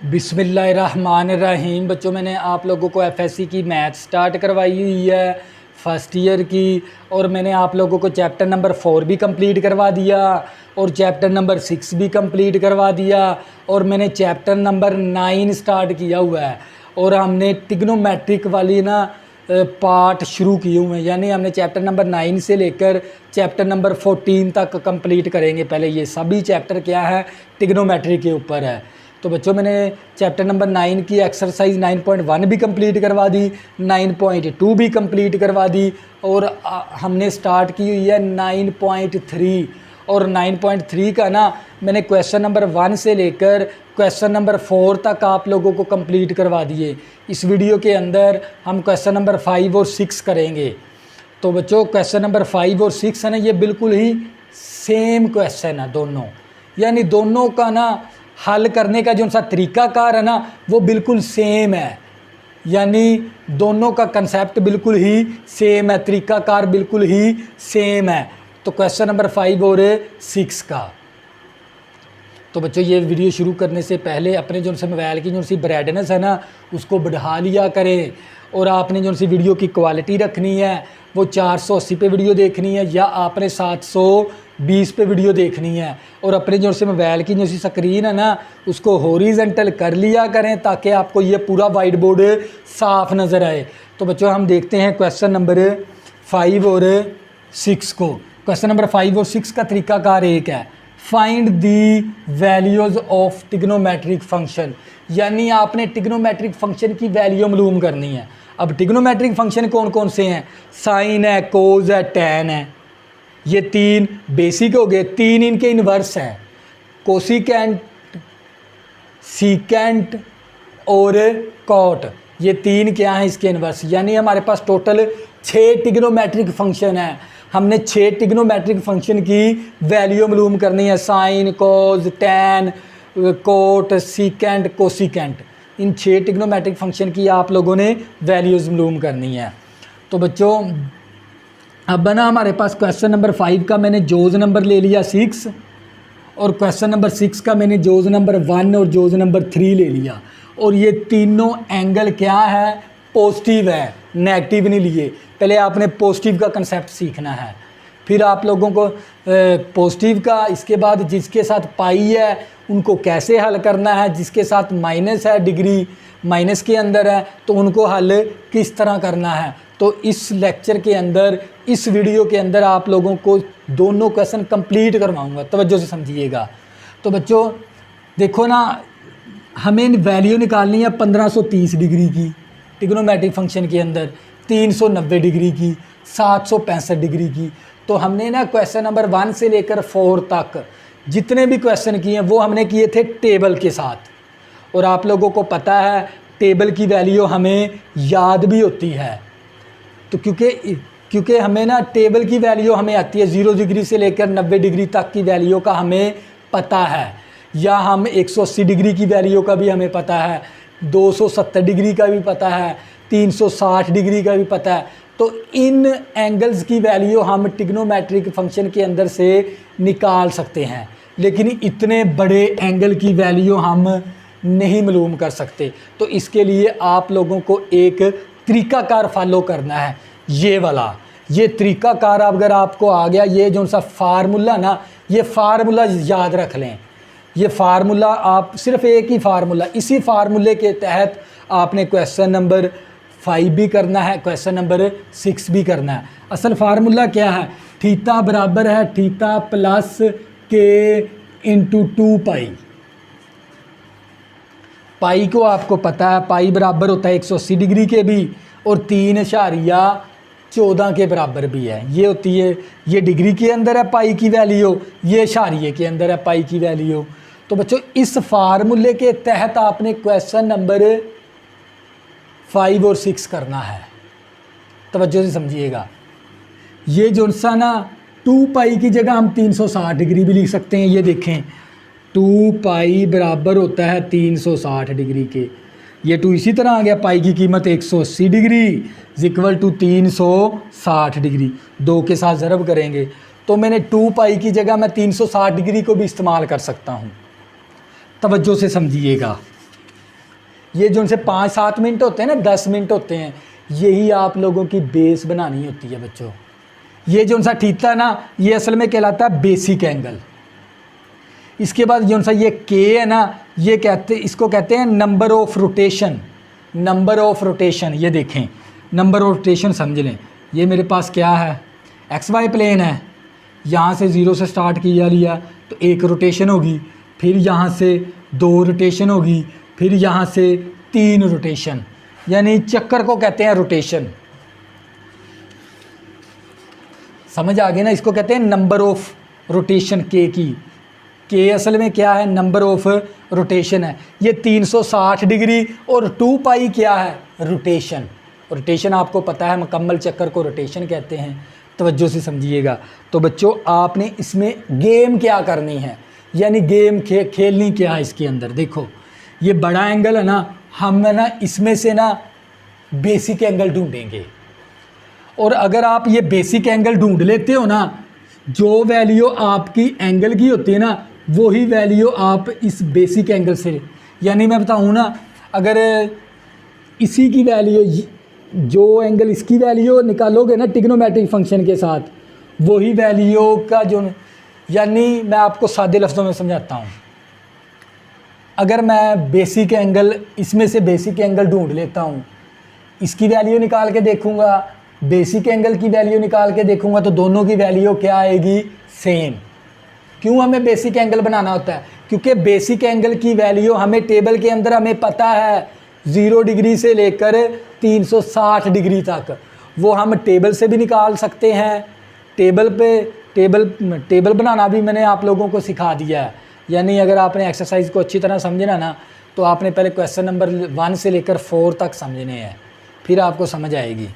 बिस्मिल्लाहिर्रहमानिर्रहीम। बच्चों, मैंने आप लोगों को एफएससी की मैथ स्टार्ट करवाई हुई है फ़र्स्ट ईयर की, और मैंने आप लोगों को चैप्टर नंबर 4 भी कंप्लीट करवा दिया और चैप्टर नंबर 6 भी कंप्लीट करवा दिया, और मैंने चैप्टर नंबर 9 स्टार्ट किया हुआ है। और हमने टिग्नोमेट्रिक वाली पार्ट शुरू किए हुए हैं, यानी हमने चैप्टर नंबर 9 से लेकर चैप्टर नंबर 14 तक कंप्लीट करेंगे। पहले ये सभी चैप्टर क्या है, टिग्नोमेट्री के ऊपर है। तो बच्चों, मैंने चैप्टर नंबर 9 की एक्सरसाइज 9.1 भी कंप्लीट करवा दी, 9.2 भी कंप्लीट करवा दी, और हमने स्टार्ट की हुई है 9.3। और 9.3 का मैंने क्वेश्चन नंबर 1 से लेकर क्वेश्चन नंबर 4 तक आप लोगों को कंप्लीट करवा दिए। इस वीडियो के अंदर हम क्वेश्चन नंबर 5 और 6 करेंगे। तो बच्चों, क्वेश्चन नंबर 5 और 6 है ना, ये बिल्कुल ही सेम क्वेश्चन है दोनों, यानी दोनों का हल करने का जो सा तरीक़ाकार है ना, वो बिल्कुल सेम है, यानी दोनों का कंसेप्ट बिल्कुल ही सेम है, तरीक़ाकार बिल्कुल ही सेम है। तो क्वेश्चन नंबर 5 और 6 का। तो बच्चों, ये वीडियो शुरू करने से पहले अपने जो से मोबाइल की जो सी ब्राइटनेस है ना, उसको बढ़ा लिया करें, और आपने जो सी वीडियो की क्वालिटी रखनी है वो 480 पे वीडियो देखनी है, या आपने 720 पे वीडियो देखनी है। और अपने जो से मोबाइल की जो सी स्क्रीन है ना, उसको हॉरिजॉन्टल कर लिया करें, ताकि आपको ये पूरा वाइट बोर्ड साफ नज़र आए। तो बच्चों, हम देखते हैं क्वेश्चन नंबर 5 और 6 को। क्वेश्चन नंबर 5 और 6 का तरीक़ाकार एक है, find the values of trigonometric function, यानी आपने टिग्नोमेट्रिक फंक्शन की वैल्यू मालूम करनी है। अब टिग्नोमेट्रिक फंक्शन कौन कौन से हैं, साइन है, कोज है, टैन है, ये 3 बेसिक हो गए। 3 इनके इन्वर्स हैं, कोसिकेंट, सीकेंट और कॉट, ये 3 क्या हैं इसके इन्वर्स। यानी हमारे पास टोटल 6 टिग्नोमेट्रिक फंक्शन हैं। हमने 6 टिग्नोमेट्रिक फंक्शन की वैल्यू मालूम करनी है, साइन, कोज, टैन, कोट, सीकेंट, कोसिकेंट। इन 6 टिग्नोमेट्रिक फंक्शन की आप लोगों ने वैल्यूज़ मालूम करनी है। तो बच्चों, अब हमारे पास क्वेश्चन नंबर 5 का मैंने जोज नंबर ले लिया 6, और क्वेश्चन नंबर 6 का मैंने जोज नंबर 1 और जोज नंबर 3 ले लिया। और ये तीनों एंगल क्या है, पॉजिटिव है, नेगेटिव नहीं लिए। पहले आपने पॉजिटिव का कंसेप्ट सीखना है, फिर आप लोगों को पॉजिटिव का, इसके बाद जिसके साथ पाई है उनको कैसे हल करना है, जिसके साथ माइनस है, डिग्री माइनस के अंदर है, तो उनको हल किस तरह करना है। तो इस लेक्चर के अंदर, इस वीडियो के अंदर आप लोगों को दोनों क्वेश्चन कंप्लीट करवाऊंगा, तवज्जो से समझिएगा। तो बच्चों देखो ना, हमें वैल्यू निकालनी है 1530 डिग्री की टिग्नोमेट्रिक फंक्शन के अंदर, 390 डिग्री की, 765 डिग्री की। तो हमने क्वेश्चन नंबर 1 से लेकर 4 तक जितने भी क्वेश्चन किए हैं वो हमने किए थे टेबल के साथ। और आप लोगों को पता है टेबल की वैल्यू हमें याद भी होती है। तो क्योंकि हमें टेबल की वैल्यू हमें आती है, 0 डिग्री से लेकर 90 डिग्री तक की वैल्यू का हमें पता है, या हम 180 डिग्री की वैल्यू का भी हमें पता है, 270 डिग्री का भी पता है, 360 डिग्री का भी पता है। तो इन एंगल्स की वैल्यू हम टिग्नोमेट्रिक फंक्शन के अंदर से निकाल सकते हैं, लेकिन इतने बड़े एंगल की वैल्यू हम नहीं मालूम कर सकते। तो इसके लिए आप लोगों को एक तरीक़ाकार फॉलो करना है, ये वाला। ये तरीक़ाकार अगर आपको आ गया, ये जो सा फार्मूला ना, ये फार्मूला याद रख लें। ये फार्मूला आप सिर्फ एक ही फार्मूला, इसी फार्मूले के तहत आपने क्वेश्चन नंबर 5 भी करना है, क्वेश्चन नंबर 6 भी करना है। असल फार्मूला क्या है, थीटा बराबर है थीटा प्लस के इंटू 2 पाई। पाई को आपको पता है, पाई बराबर होता है 180 डिग्री के भी, और 3.14 के बराबर भी है। ये होती है, ये डिग्री के अंदर है पाई की वैल्यू, ये इशारिये के अंदर है पाई की वैल्यू। तो बच्चों, इस फार्मूले के तहत आपने क्वेश्चन नंबर 5 और 6 करना है, तवज्जो से समझिएगा। ये जो सा 2 पाई की जगह हम 360 डिग्री भी लिख सकते हैं। ये देखें, 2 पाई बराबर होता है 360 डिग्री के। ये 2 इसी तरह आ गया, पाई की कीमत 180 डिग्री इक्वल टू 360 डिग्री, 2 के साथ ज़रब करेंगे तो मैंने 2 पाई की जगह मैं 360 डिग्री को भी इस्तेमाल कर सकता हूँ। तवज्जो से समझिएगा। ये जो उनसे 5-7 मिनट होते हैं ना, 10 मिनट होते हैं, यही आप लोगों की बेस बनानी होती है बच्चों। ये जो उनसा थीटा है ना, ये असल में कहलाता है बेसिक एंगल। इसके बाद जो उनसा ये के है ना, ये इसको कहते हैं number of rotation. Number of rotation, ये देखें, नंबर ऑफ रोटेशन समझ लें। ये मेरे पास क्या है, एक्स वाई प्लेन है, यहाँ से 0 से स्टार्ट किया लिया तो 1 रोटेशन होगी, फिर यहाँ से 2 रोटेशन होगी, फिर यहाँ से 3 रोटेशन, यानी चक्कर को कहते हैं रोटेशन। समझ आ गया ना, इसको कहते हैं नंबर ऑफ रोटेशन के की। के असल में क्या है, नंबर ऑफ रोटेशन है। ये 360 डिग्री और 2 पाई क्या है, रोटेशन। रोटेशन आपको पता है, मुकम्मल चक्कर को रोटेशन कहते हैं। तवज्जो से समझिएगा। तो बच्चों आपने इसमें गेम क्या करनी है, यानी गेम खेलनी क्या है इसके अंदर। देखो ये बड़ा एंगल है ना, हम ना इसमें से ना बेसिक एंगल ढूंढेंगे, और अगर आप ये बेसिक एंगल ढूंढ लेते हो ना, जो वैल्यू आपकी एंगल की होती है ना, वही वैल्यू आप इस बेसिक एंगल से, यानी मैं बताऊँ ना, अगर इसी की वैल्यू, जो एंगल इसकी वैल्यू निकालोगे ना ट्रिग्नोमेट्रिक फंक्शन के साथ, वही वैल्यू का जो, यानी मैं आपको सादे लफ्ज़ों में समझाता हूँ। अगर मैं बेसिक एंगल, इसमें से बेसिक एंगल ढूंढ लेता हूँ, इसकी वैल्यू निकाल के देखूँगा, बेसिक एंगल की वैल्यू निकाल के देखूँगा, तो दोनों की वैल्यू क्या आएगी, सेम। क्यों हमें बेसिक एंगल बनाना होता है, क्योंकि बेसिक एंगल की वैल्यू हमें टेबल के अंदर हमें पता है 0 डिग्री से लेकर 360 डिग्री तक, वो हम टेबल से भी निकाल सकते हैं। टेबल बनाना भी मैंने आप लोगों को सिखा दिया है। यानी अगर आपने एक्सरसाइज को अच्छी तरह समझना ना, तो आपने पहले क्वेश्चन नंबर 1 से लेकर 4 तक समझने हैं, फिर आपको समझ आएगी।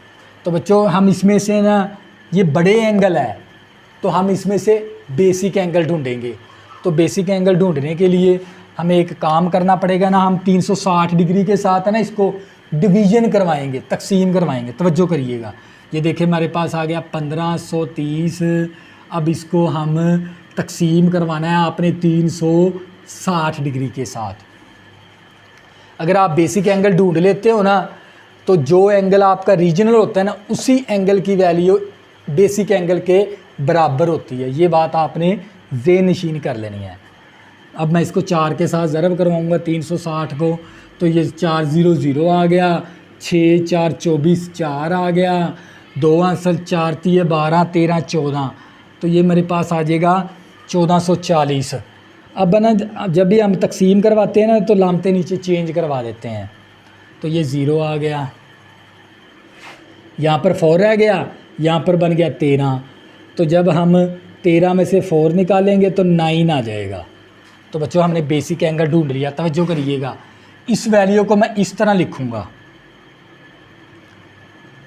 तो बच्चों हम इसमें से ना, ये बड़े एंगल है तो हम इसमें से बेसिक एंगल ढूंढेंगे। तो बेसिक एंगल ढूंढने के लिए हमें एक काम करना पड़ेगा ना, हम 360 डिग्री के साथ है ना इसको डिवीज़न करवाएंगे, तकसीम करवाएंगे। तवज्जो करिएगा। ये देखिए हमारे पास आ गया 1530। अब इसको हम तकसीम करवाना है आपने 360 डिग्री के साथ। अगर आप बेसिक एंगल ढूंढ लेते हो ना, तो जो एंगल आपका रीजनल होता है ना, उसी एंगल की वैल्यू बेसिक एंगल के बराबर होती है। ये बात आपने ज़हन नशीन कर लेनी है। अब मैं इसको 4 के साथ ज़रब करवाऊँगा 360 को, तो ये 4 0 0 आ गया, 6 4 24 4 आ गया, 2 अंसल 4 3 12 13 14, तो ये मेरे पास आ जाएगा 1440। अब ना जब भी हम तकसीम करवाते हैं ना, तो लामते नीचे चेंज करवा देते हैं। तो ये 0 आ गया, यहाँ पर 4 रह गया, यहाँ पर बन गया 13। तो जब हम 13 में से 4 निकालेंगे तो 9 आ जाएगा। तो बच्चों हमने बेसिक एंगल ढूंढ लिया। तवज्जो करिएगा, इस वैल्यू को मैं इस तरह लिखूँगा।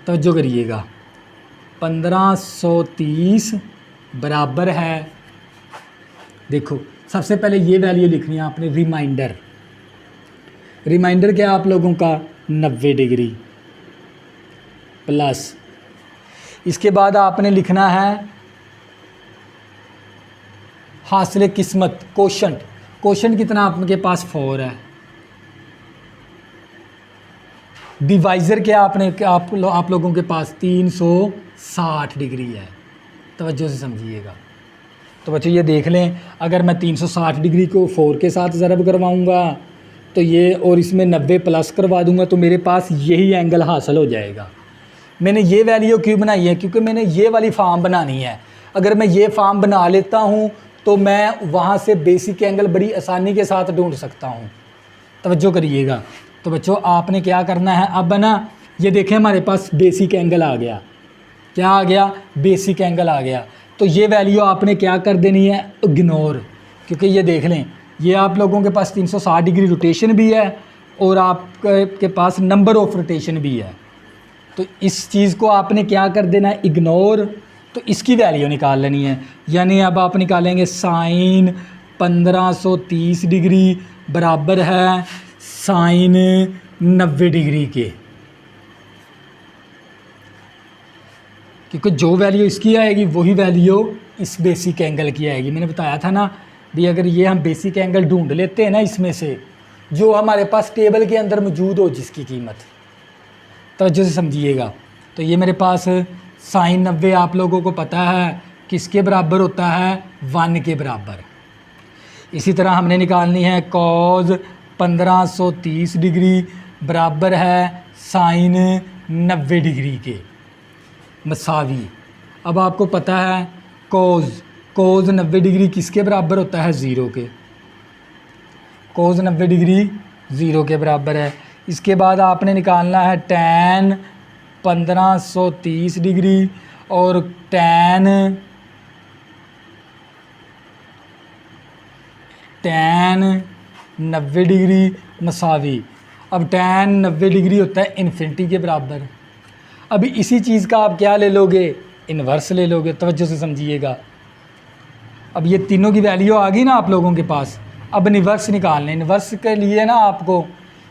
तवज्जो करिएगा, 1530 बराबर है, देखो सबसे पहले ये वैल्यू लिखनी है आपने, रिमाइंडर। रिमाइंडर क्या आप लोगों का, 90 डिग्री प्लस, इसके बाद आपने लिखना है हासिल किस्मत, कोशंट। कोशंट कितना आपके पास 4 है। डिवाइज़र क्या आप लोगों के पास 360 डिग्री है। तवज्जो से समझिएगा। तो बच्चों ये देख लें, अगर मैं 360 डिग्री को 4 के साथ ज़रब करवाऊँगा तो ये, और इसमें 90 प्लस करवा दूँगा, तो मेरे पास यही एंगल हासिल हो जाएगा। मैंने ये वैल्यू क्यों बनाई है, क्योंकि मैंने ये वाली फार्म बनानी है। अगर मैं ये फार्म बना लेता हूँ तो मैं वहाँ से बेसिक एंगल बड़ी आसानी के साथ ढूंढ सकता हूँ। तवज्जो करिएगा। तो बच्चों आपने क्या करना है, अब ना ये देखें हमारे पास बेसिक एंगल आ गया। क्या आ गया, बेसिक एंगल आ गया। तो ये वैल्यू आपने क्या कर देनी है, इग्नोर। क्योंकि ये देख लें, ये आप लोगों के पास 360 डिग्री रोटेशन भी है और आपके पास नंबर ऑफ रोटेशन भी है। तो इस चीज़ को आपने क्या कर देना है, इग्नोर। तो इसकी वैल्यू निकाल लेनी है। यानी अब आप निकालेंगे साइन 1530 डिग्री बराबर है साइन 90 डिग्री के, क्योंकि जो वैल्यू इसकी आएगी वही वैल्यू इस बेसिक एंगल की आएगी। मैंने बताया था ना भी, अगर ये हम बेसिक एंगल ढूंढ लेते हैं ना इसमें से, जो हमारे पास टेबल के अंदर मौजूद हो जिसकी कीमत, तवज्जो से समझिएगा। तो ये मेरे पास साइन 90 आप लोगों को पता है किसके बराबर होता है, 1 के बराबर। इसी तरह हमने निकालनी है कॉज 1530 डिग्री बराबर है साइन 90 डिग्री के मसावी। अब आपको पता है कोज 90 डिग्री किसके बराबर होता है, 0 के। कोज 90 डिग्री 0 के बराबर है। इसके बाद आपने निकालना है टैन 1530 डिग्री और टैन 90 डिग्री मसावी। अब टैन 90 डिग्री होता है इन्फिनिटी के बराबर। अभी इसी चीज़ का आप क्या ले लोगे, इन्वर्स ले लोगे। तवज्जो से समझिएगा। अब ये तीनों की वैल्यू आ गई ना आप लोगों के पास। अब इन्वर्स निकालने, इन्वर्स के लिए ना आपको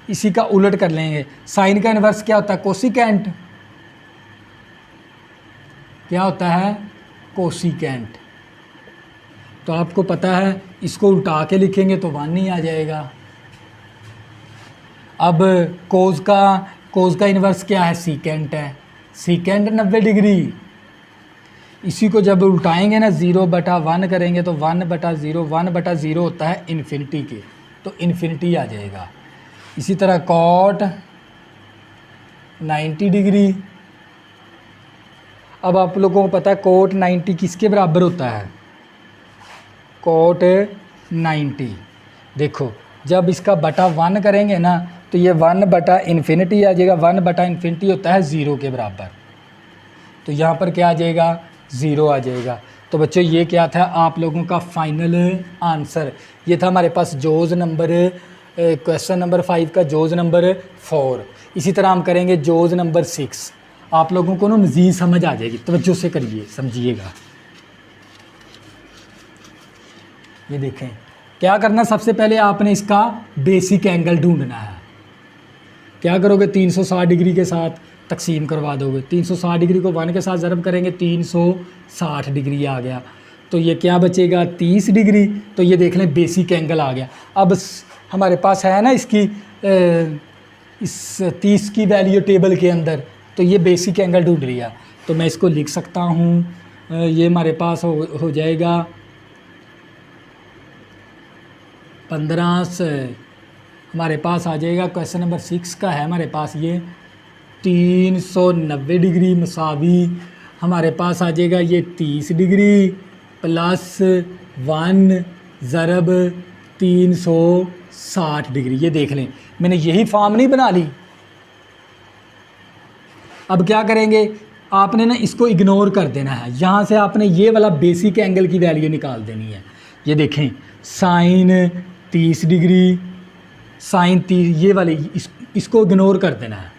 इसी का उलट कर लेंगे। साइन का इन्वर्स क्या होता है, कोसिकेंट। क्या होता है, कोसिकेंट। तो आपको पता है इसको उल्टा के लिखेंगे तो 1 ही आ जाएगा। अब कोज का इन्वर्स क्या है, सीकेंट है। Secant 90 degree. इसी को जब उल्टाएंगे ना 0/1 करेंगे तो 1/0, 1/0 होता है इन्फिनिटी के, तो इन्फिनिटी आ जाएगा। इसी तरह कॉट 90 डिग्री। अब आप लोगों को पता है कोट 90 किसके बराबर होता है, कोट 90। देखो जब इसका बटा 1 करेंगे ना तो ये 1/इन्फिनिटी आ जाएगा। 1/इन्फिनिटी होता है 0 के बराबर, तो यहाँ पर क्या आ जाएगा, 0 आ जाएगा। तो बच्चों ये क्या था आप लोगों का फाइनल आंसर। ये था हमारे पास जोज़ नंबर क्वेश्चन नंबर 5 का जोज़ नंबर 4। इसी तरह हम करेंगे जोज़ नंबर 6। आप लोगों को ना मज़ीद समझ आ जाएगी। तवज्जो से करिए, समझिएगा। ये देखें क्या करना, सबसे पहले आपने इसका बेसिक एंगल ढूंढना है। क्या करोगे, 360 डिग्री के साथ तकसीम करवा दोगे। 360 डिग्री को 1 के साथ ज़रब करेंगे, 360 डिग्री आ गया। तो ये क्या बचेगा, 30 डिग्री। तो ये देख लें बेसिक एंगल आ गया। अब हमारे पास है ना इसकी इस 30 की वैल्यू टेबल के अंदर, तो ये बेसिक एंगल ढूंढ लिया। तो मैं इसको लिख सकता हूँ, ये हमारे पास हो जाएगा 15 से हमारे पास आ जाएगा। क्वेश्चन नंबर 6 का है हमारे पास ये 390 डिग्री मसावी हमारे पास आ जाएगा ये 30 डिग्री प्लस 1 ज़रब 360 डिग्री। ये देख लें मैंने यही फॉर्म नहीं बना ली। अब क्या करेंगे, आपने ना इसको इग्नोर कर देना है। यहाँ से आपने ये वाला बेसिक एंगल की वैल्यू निकाल देनी है। ये देखें साइन 30 डिग्री, साइन 30 ये वाली इसको इग्नोर कर देना है।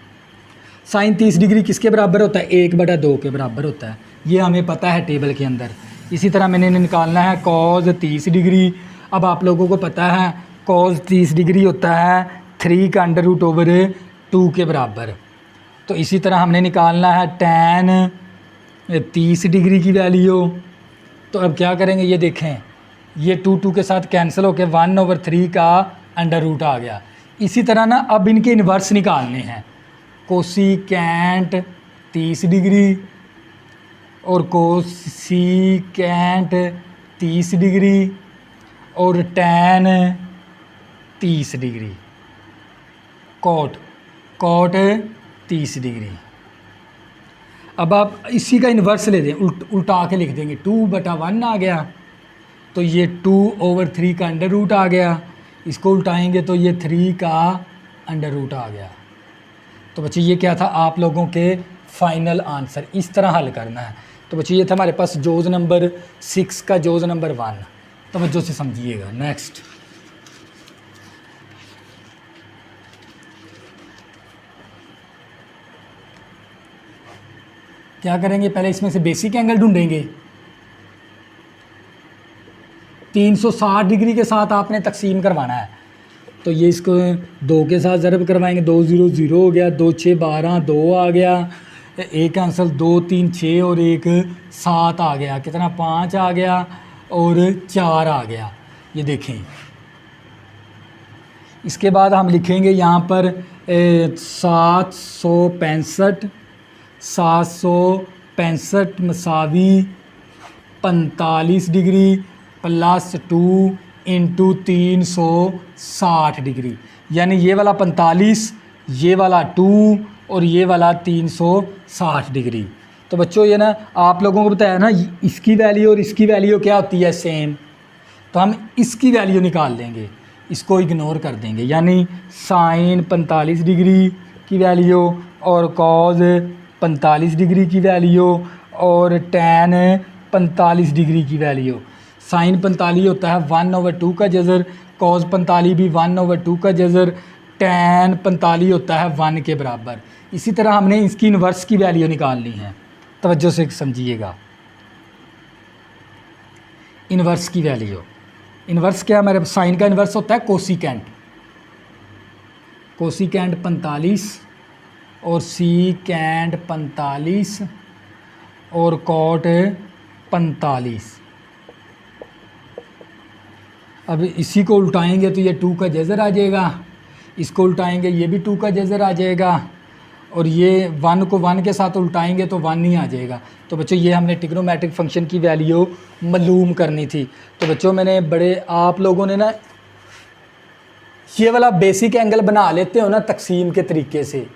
साइन 30 डिग्री किसके बराबर होता है, 1/2 के बराबर होता है। ये हमें पता है टेबल के अंदर। इसी तरह मैंने निकालना है कॉज 30 डिग्री। अब आप लोगों को पता है कॉज 30 डिग्री होता है 3 का √2 के बराबर। तो इसी तरह हमने निकालना है टैन 30 डिग्री की वैल्यू। तो अब क्या करेंगे, ये देखें ये 2 के साथ कैंसिल होकर 1/3 का √2 आ गया। इसी तरह ना अब इनके इन्वर्स निकालने हैं। कोसिकेंट 30 डिग्री और कोसिकेंट 30 डिग्री और टैन 30 डिग्री, कॉट 30 डिग्री। अब आप इसी का इन्वर्स ले दें, उल्टा के लिख देंगे। 2/1 आ गया, तो ये 2/3 का √2 आ गया। इसको उल्टाएंगे तो ये 3 का √2 आ गया। तो बच्चे ये क्या था आप लोगों के फाइनल आंसर। इस तरह हल करना है। तो बच्चे ये था हमारे पास जोज़ नंबर 6 का जोज़ नंबर 1। तो बच्चों से समझिएगा। नेक्स्ट क्या करेंगे, पहले इसमें से बेसिक एंगल ढूंढेंगे। 360 डिग्री के साथ आपने तकसीम करवाना है। तो ये इसको 2 के साथ ज़रब करवाएंगे। 2 0 0 हो गया, 2 6 12 2 आ गया, 1 कैंसिल 2 3 6 और 1 7 आ गया। कितना 5 आ गया और 4 आ गया। ये देखें इसके बाद हम लिखेंगे यहाँ पर 765 मसावी 45 डिग्री प्लस 2 इंटू 360 डिग्री, यानी ये वाला 45, ये वाला 2 और ये वाला 360 डिग्री। तो बच्चों ये ना आप लोगों को बताया ना, इसकी वैल्यू और इसकी वैल्यू क्या होती है, सेम। तो हम इसकी वैल्यू निकाल लेंगे, इसको इग्नोर कर देंगे, यानी साइन 45 डिग्री की वैल्यू और कॉज 45 डिग्री की वैल्यू और टैन 45 डिग्री की वैल्यू। साइन 45 होता है 1/2 का जज़र, कॉज 45 भी 1/2 का जज़र, टैन 45 होता है 1 के बराबर। इसी तरह हमने इसकी इन्वर्स की वैल्यू निकालनी है, तवज्जो से समझिएगा। इन्वर्स की वैल्यू, इन्वर्स क्या है, हमारे साइन का इन्वर्स होता है कोसिकेंट। कोसिकेंट 45 और सीकेंट 45 और कॉट 45। अब इसी को उल्टाएंगे तो ये 2 का जज़र आ जाएगा, इसको उल्टाएंगे ये भी 2 का जज़र आ जाएगा, और ये 1 को 1 के साथ उल्टाएंगे तो 1 ही आ जाएगा। तो बच्चों ये हमने ट्रिग्नोमेट्रिक फंक्शन की वैल्यू मालूम करनी थी। तो बच्चों मैंने आप लोगों ने ना ये वाला बेसिक एंगल बना लेते हो ना तकसीम के तरीके से,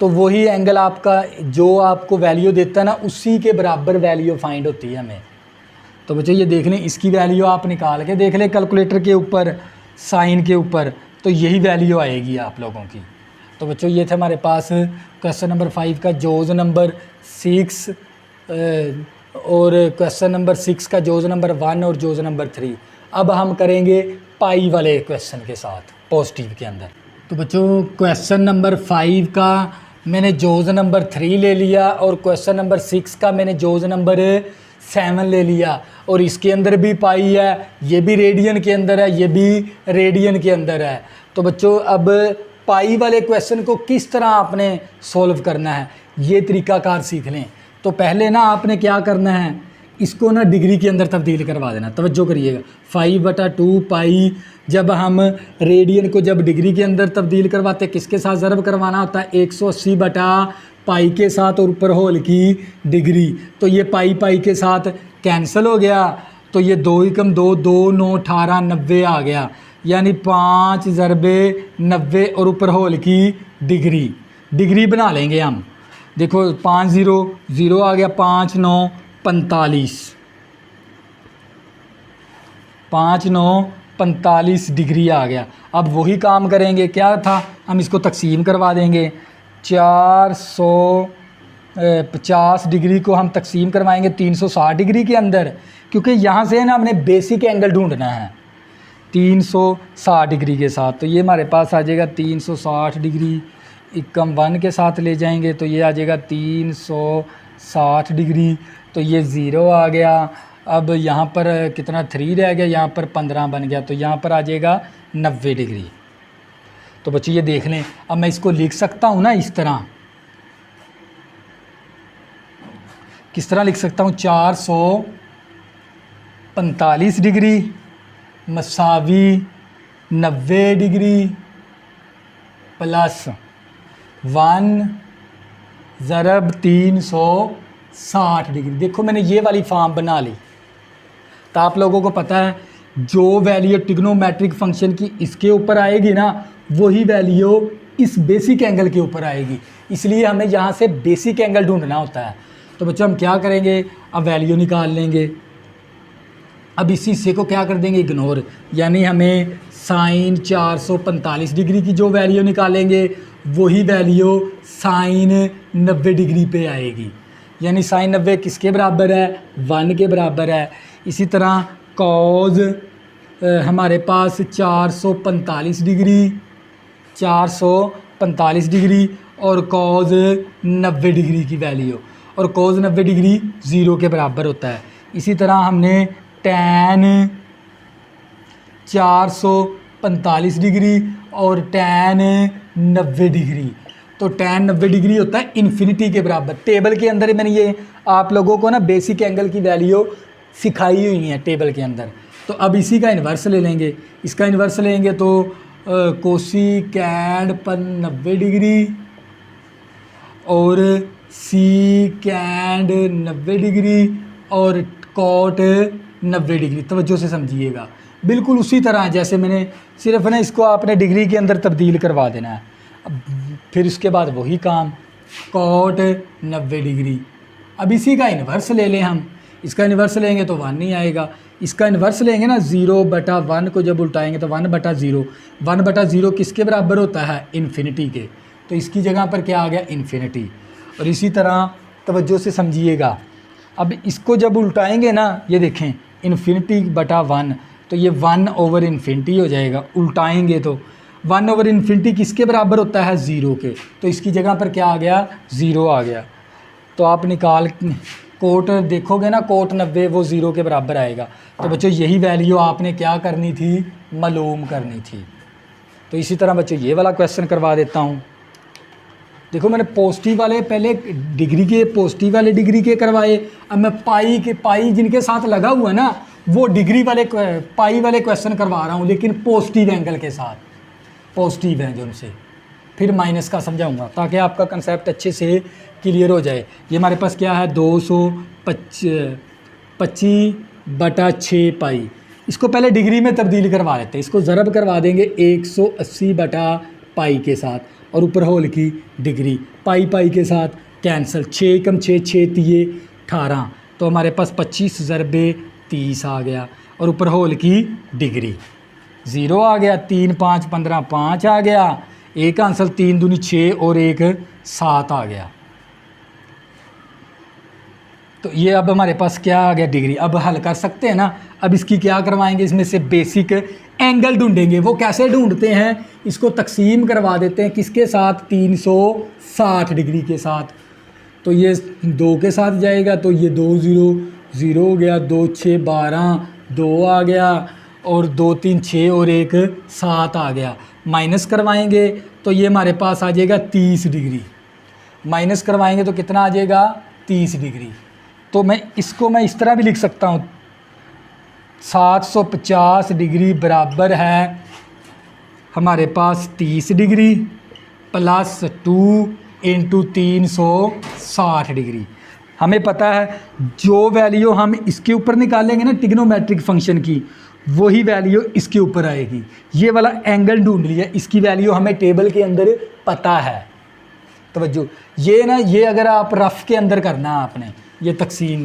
तो वही एंगल आपका जो आपको वैल्यू देता है ना, उसी के बराबर वैल्यू फाइंड होती है हमें। तो बच्चों ये देख लें, इसकी वैल्यू आप निकाल के देख लें कैलकुलेटर के ऊपर, साइन के ऊपर, तो यही वैल्यू आएगी आप लोगों की। तो बच्चों ये थे हमारे पास क्वेश्चन नंबर 5 का जोज़ नंबर 6 और क्वेश्चन नंबर 6 का जोज़ नंबर 1 और जोज़ नंबर 3। अब हम करेंगे पाई वाले क्वेश्चन के साथ पॉजिटिव के अंदर। तो बच्चों क्वेश्चन नंबर 5 का मैंने जोज़ नंबर 3 ले लिया और क्वेश्चन नंबर 6 का मैंने जोज़ नंबर 7 ले लिया, और इसके अंदर भी पाई है, ये भी रेडियन के अंदर है, ये भी रेडियन के अंदर है। तो बच्चों अब पाई वाले क्वेश्चन को किस तरह आपने सॉल्व करना है, ये तरीकाकार सीख लें। तो पहले ना आपने क्या करना है, इसको ना डिग्री के अंदर तब्दील करवा देना। तवज्जो करिएगा, 5/2 पाई, जब हम रेडियन को जब डिग्री के अंदर तब्दील करवाते किसके साथ ज़रब करवाना होता है, 180/पाई के साथ और ऊपर होल की डिग्री। तो ये पाई के साथ कैंसिल हो गया, तो ये 2 × 2 2 9 18 90 आ गया, यानी 5 × 90 और ऊपर होल की डिग्री बना लेंगे हम। देखो 5 0 0 आ गया, 5 9 45, 5 9 45 डिग्री आ गया। अब वही काम करेंगे, क्या था, हम इसको तकसीम करवा देंगे। 450 डिग्री को हम तकसीम करवाएंगे 360 डिग्री के अंदर, क्योंकि यहाँ से ना हमने बेसिक एंगल ढूंढना है 360 डिग्री के साथ। तो ये हमारे पास आ जाएगा 360 डिग्री, एकम 1 के साथ ले जाएंगे तो ये आ जाएगा 360 डिग्री, तो ये 0 आ गया। अब यहाँ पर कितना 3 रह गया, यहाँ पर 15 बन गया, तो यहाँ पर आ जाएगा 90 डिग्री। तो बच्चों ये देख लें, अब मैं इसको लिख सकता हूँ ना इस तरह, किस तरह लिख सकता हूँ, 445 डिग्री मसावी 90 डिग्री प्लस 1 ज़रब 360 डिग्री। देखो मैंने ये वाली फॉर्म बना ली, तो आप लोगों को पता है जो वैल्यू ट्रिग्नोमेट्रिक फंक्शन की इसके ऊपर आएगी ना, वही वैल्यू इस बेसिक एंगल के ऊपर आएगी, इसलिए हमें यहाँ से बेसिक एंगल ढूंढना होता है। तो बच्चों हम क्या करेंगे, अब वैल्यू निकाल लेंगे। अब इसी हिस्से को क्या कर देंगे, इग्नोर, यानी हमें साइन 445 डिग्री की जो वैल्यू निकालेंगे वही वैल्यू साइन 90 डिग्री पे आएगी, यानी साइन 90 किसके बराबर है, 1 के बराबर है। इसी तरह कॉज हमारे पास 445 डिग्री और कॉज 90 डिग्री की वैल्यू, और कॉज 90 डिग्री 0 के बराबर होता है। इसी तरह हमने टैन 445 डिग्री और टैन 90 डिग्री, तो टैन 90 डिग्री होता है इन्फिनिटी के बराबर। टेबल के अंदर मैंने ये आप लोगों को ना बेसिक एंगल की वैल्यू सिखाई हुई है टेबल के अंदर। तो अब इसी का इन्वर्स ले लेंगे, इसका इन्वर्स लेंगे तो कोसिकेंड पर 90 डिग्री और सीकेंड 90 डिग्री और कॉट 90 डिग्री। तवज्जो से समझिएगा, बिल्कुल उसी तरह जैसे मैंने, सिर्फ ना इसको आपने डिग्री के अंदर तब्दील करवा देना है। अब फिर उसके बाद वही काम, कॉट 90 डिग्री। अब इसी का इन्वर्स ले लें हम, इसका इन्वर्स लेंगे तो 1 नहीं आएगा, इसका इन्वर्स लेंगे ना 0/1 को जब उल्टाएंगे तो 1/0। 1/0 किसके बराबर होता है? इन्फिनिटी के। तो इसकी जगह पर क्या आ गया? इन्फिनिटी। और इसी तरह तवज्जो से समझिएगा, अब इसको जब उल्टाएंगे ना, ये देखें इन्फिनिटी/1, तो ये 1/इन्फिनिटी हो जाएगा। उल्टाएंगे तो 1/इन्फिनिटी किसके बराबर होता है? 0 के। तो इसकी जगह पर क्या आ गया? 0 आ गया। तो आप निकाल कोट देखोगे ना, कोट 90 वो 0 के बराबर आएगा। तो बच्चों यही वैल्यू आपने क्या करनी थी? मालूम करनी थी। तो इसी तरह बच्चों ये वाला क्वेश्चन करवा देता हूँ। देखो मैंने पॉजिटिव वाले पहले डिग्री के, पॉजिटिव वाले डिग्री के करवाए। अब मैं पाई जिनके साथ लगा हुआ है ना, वो डिग्री वाले पाई वाले क्वेश्चन करवा रहा हूँ, लेकिन पॉजिटिव एंगल के साथ, पॉजिटिव हैं जो उनसे। फिर माइनस का समझाऊंगा ताकि आपका कंसेप्ट अच्छे से क्लियर हो जाए। ये हमारे पास क्या है? 225/6 पाई। इसको पहले डिग्री में तब्दील करवा लेते हैं। इसको ज़रब करवा देंगे 180/पाई के साथ, और ऊपर होल की डिग्री, पाई के साथ कैंसिल। 6 × 6 6 × 18, तो हमारे पास 25 × 30 आ गया, और ऊपर होल की डिग्री 0 आ गया। 3 × 5 = 15, 5 आ गया। एक आंसर 3 दूनी 6 और 1 7 आ गया। तो ये अब हमारे पास क्या आ गया? डिग्री। अब हल कर सकते हैं ना। अब इसकी क्या करवाएंगे? इसमें से बेसिक एंगल ढूंढेंगे। वो कैसे ढूंढते हैं? इसको तकसीम करवा देते हैं किसके साथ? 360 डिग्री के साथ। तो ये 2 के साथ जाएगा, तो ये 2 0 हो गया, 2 6 12, 2 आ गया, और 2 3 6 और 1 7 आ गया। माइनस करवाएंगे तो ये हमारे पास आ जाएगा 30 डिग्री। माइनस करवाएंगे तो कितना आ जाएगा? 30 डिग्री। तो मैं इसको इस तरह भी लिख सकता हूँ, 750 डिग्री बराबर है हमारे पास 30 डिग्री प्लस 2 × 360 डिग्री। हमें पता है जो वैल्यू हम इसके ऊपर निकालेंगे ना ट्रिग्नोमेट्रिक फंक्शन की, वही वैल्यू इसके ऊपर आएगी। ये वाला एंगल ढूंढ लिया, इसकी वैल्यू हमें टेबल के अंदर पता है। तवज्जो, ये अगर आप रफ़ के अंदर करना है आपने, ये तकसीम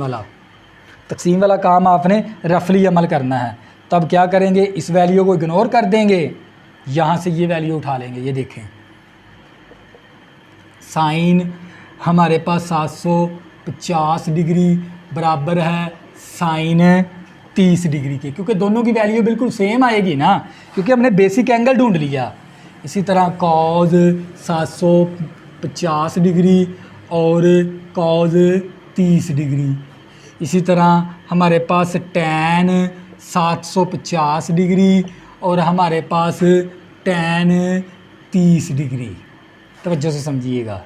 वाला काम आपने रफली अमल करना है। तब क्या करेंगे? इस वैल्यू को इग्नोर कर देंगे, यहाँ से ये वैल्यू उठा लेंगे। ये देखें, साइन हमारे पास 750 डिग्री बराबर है साइन 30 डिग्री के, क्योंकि दोनों की वैल्यू बिल्कुल सेम आएगी ना, क्योंकि हमने बेसिक एंगल ढूंढ लिया। इसी तरह कॉज 750 डिग्री और कॉज 30 डिग्री। इसी तरह हमारे पास टैन 750 डिग्री और हमारे पास टैन 30 डिग्री। तवज्जो से समझिएगा।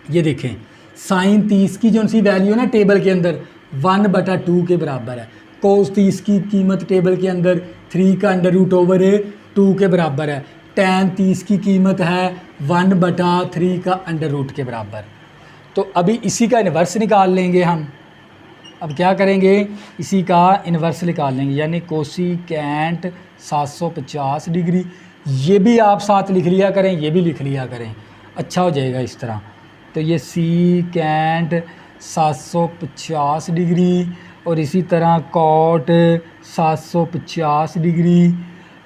ये देखें, साइन 30 की जो सी वैल्यू है ना टेबल के अंदर 1/2 के बराबर है। कोस 30 की कीमत टेबल के अंदर 3 का √2 के बराबर है। टैन 30 की कीमत है 1/3 का √, के बराबर। तो अभी इसी का इन्वर्स निकाल लेंगे हम। अब क्या करेंगे? इसी का इन्वर्स निकाल लेंगे, यानी कोसिकेंट 750 डिग्री। ये भी आप साथ लिख लिया करें, ये भी लिख लिया करें, अच्छा हो जाएगा इस तरह। तो ये सीकेंट 750 डिग्री और इसी तरह कॉट 750 डिग्री।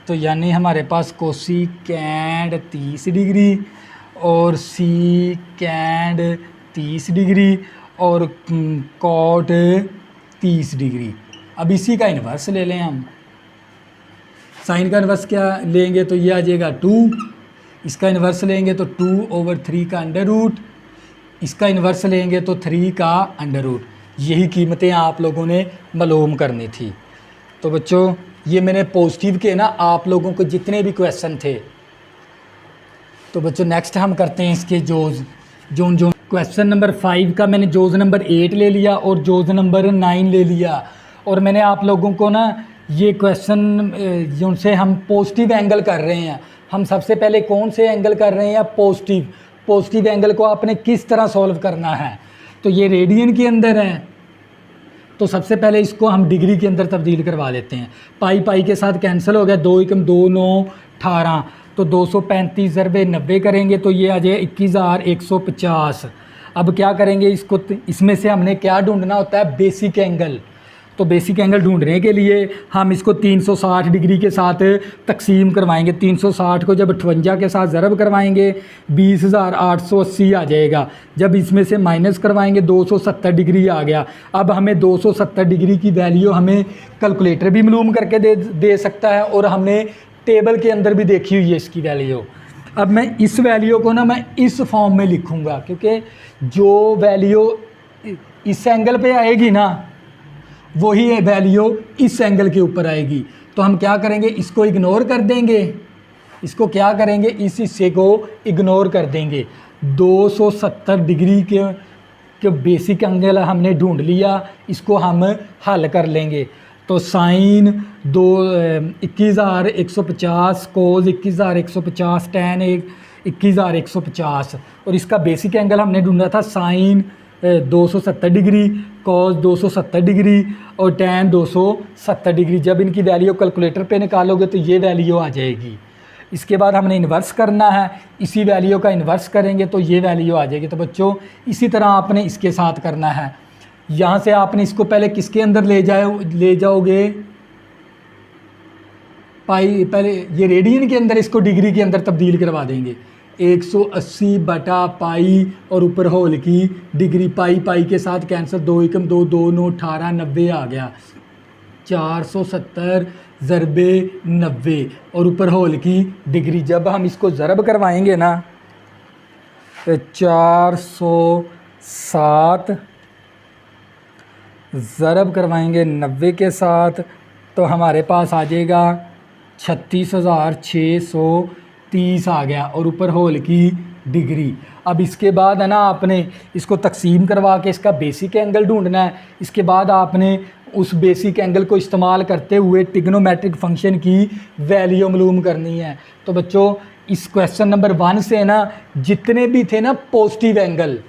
तो यानी हमारे पास कोसिकेंट 30 डिग्री और सीकेंट 30 डिग्री और कॉट 30 डिग्री। अब इसी का इन्वर्स ले लें हम। साइन का इन्वर्स क्या लेंगे? तो ये आ जाएगा 2। इसका इन्वर्स लेंगे तो 2/3 का √। इसका इन्वर्स लेंगे तो 3 का √। यही कीमतें आप लोगों ने मालूम करनी थी। तो बच्चों ये मैंने पॉजिटिव के ना आप लोगों को जितने भी क्वेश्चन थे, तो बच्चों नेक्स्ट हम करते हैं इसके जोज। जो क्वेश्चन नंबर 5 का मैंने जोज नंबर 8 ले लिया और जोज नंबर 9 ले लिया। और मैंने आप लोगों को ना ये क्वेश्चन जिनसे हम पॉजिटिव एंगल कर रहे हैं, हम सबसे पहले कौन से एंगल कर रहे हैं? पॉजिटिव। पॉजिटिव एंगल को आपने किस तरह सॉल्व करना है? तो ये रेडियन के अंदर है, तो सबसे पहले इसको हम डिग्री के अंदर तब्दील करवा लेते हैं। पाई पाई के साथ कैंसिल हो गया, 2 एकम 2 9 18, तो 235 ज़रबे 90 करेंगे तो ये आ जाए 21,150। अब क्या करेंगे इसको, इसमें से हमने क्या ढूंढना होता है? Basic angle. तो बेसिक एंगल ढूंढने के लिए हम इसको 360 डिग्री के साथ तकसीम करवाएंगे। 360 को जब 58 के साथ ज़रब करवाएंगे 20,880 आ जाएगा। जब इसमें से माइनस करवाएंगे 270 डिग्री आ गया। अब हमें 270 डिग्री की वैल्यू हमें कैलकुलेटर भी मालूम करके दे सकता है, और हमने टेबल के अंदर भी देखी हुई है इसकी वैल्यू। अब मैं इस वैल्यू को ना मैं इस फॉर्म में लिखूँगा, क्योंकि जो वैल्यू इस एंगल पे आएगी ना वही वैल्यू इस एंगल के ऊपर आएगी। तो हम क्या करेंगे, इसको इग्नोर कर देंगे। इसको क्या करेंगे, इस हिस्से को इग्नोर कर देंगे। 270 डिग्री के बेसिक एंगल हमने ढूंढ लिया, इसको हम हल कर लेंगे। तो साइन 21,150, कोस 21,150, टैन 21,150, और इसका बेसिक एंगल हमने ढूंढा था साइन 270 डिग्री, कॉस 270 डिग्री और टैन 270 डिग्री। जब इनकी वैल्यू कैलकुलेटर पे निकालोगे तो ये वैल्यू आ जाएगी। इसके बाद हमने इन्वर्स करना है, इसी वैल्यू का इन्वर्स करेंगे तो ये वैल्यू आ जाएगी। तो बच्चों इसी तरह आपने इसके साथ करना है। यहाँ से आपने इसको पहले किसके अंदर ले जाओगे? पाई, पहले ये रेडियन के अंदर, इसको डिग्री के अंदर तब्दील करवा देंगे। 180 बटा पाई और ऊपर होल की डिग्री, पाई पाई के साथ कैंसर, 2 एकम 2 2 9 18 90 आ गया। 470 ज़रबे 90 और ऊपर होल की डिग्री। जब हम इसको ज़रब करवाएंगे ना 407 ज़रब करवाएंगे 90 के साथ तो हमारे पास आ जाएगा 36,630 आ गया, और ऊपर होल की डिग्री। अब इसके बाद है ना आपने इसको तकसीम करवा के इसका बेसिक एंगल ढूंढना है। इसके बाद आपने उस बेसिक एंगल को इस्तेमाल करते हुए ट्रिग्नोमेट्रिक फंक्शन की वैल्यू मालूम करनी है। तो बच्चों इस क्वेश्चन नंबर 1 से ना जितने भी थे ना पॉजिटिव एंगल,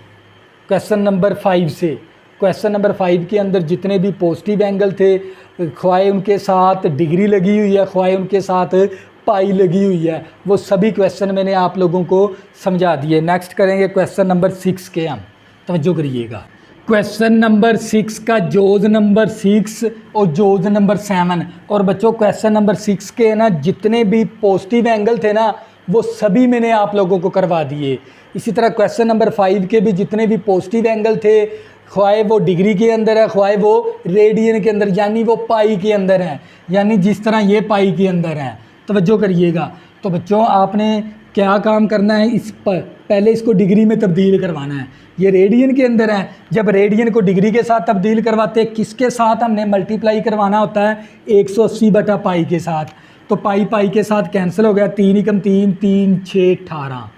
क्वेश्चन नंबर 5 से, क्वेश्चन नंबर 5 के अंदर जितने भी पॉजिटिव एंगल थे, ख्वाए उनके साथ डिग्री लगी हुई है, ख्वाए उनके साथ पाई लगी हुई है, वो सभी क्वेश्चन मैंने आप लोगों को समझा दिए। नेक्स्ट करेंगे क्वेश्चन नंबर 6 के हम, तवज्जो करिएगा। क्वेश्चन नंबर 6 का जोज नंबर 6 और जोज नंबर 7। और बच्चों क्वेश्चन नंबर 6 के ना जितने भी पॉजिटिव एंगल थे ना वो सभी मैंने आप लोगों को करवा दिए। इसी तरह क्वेश्चन नंबर 5 के भी जितने भी पॉजिटिव एंगल थे, ख्वाए वो डिग्री के अंदर है, ख्वाए वो रेडियन के अंदर, यानी वो पाई के अंदर है, यानी जिस तरह ये पाई के अंदर है। तवज्जो करिएगा। तो बच्चों आपने क्या काम करना है, इस पर पहले इसको डिग्री में तब्दील करवाना है। ये रेडियन के अंदर है, जब रेडियन को डिग्री के साथ तब्दील करवाते हैं किसके साथ हमने मल्टीप्लाई करवाना होता है? 180 बटा पाई के साथ। तो पाई पाई के साथ कैंसिल हो गया, 3 एकम 3 3 6 18,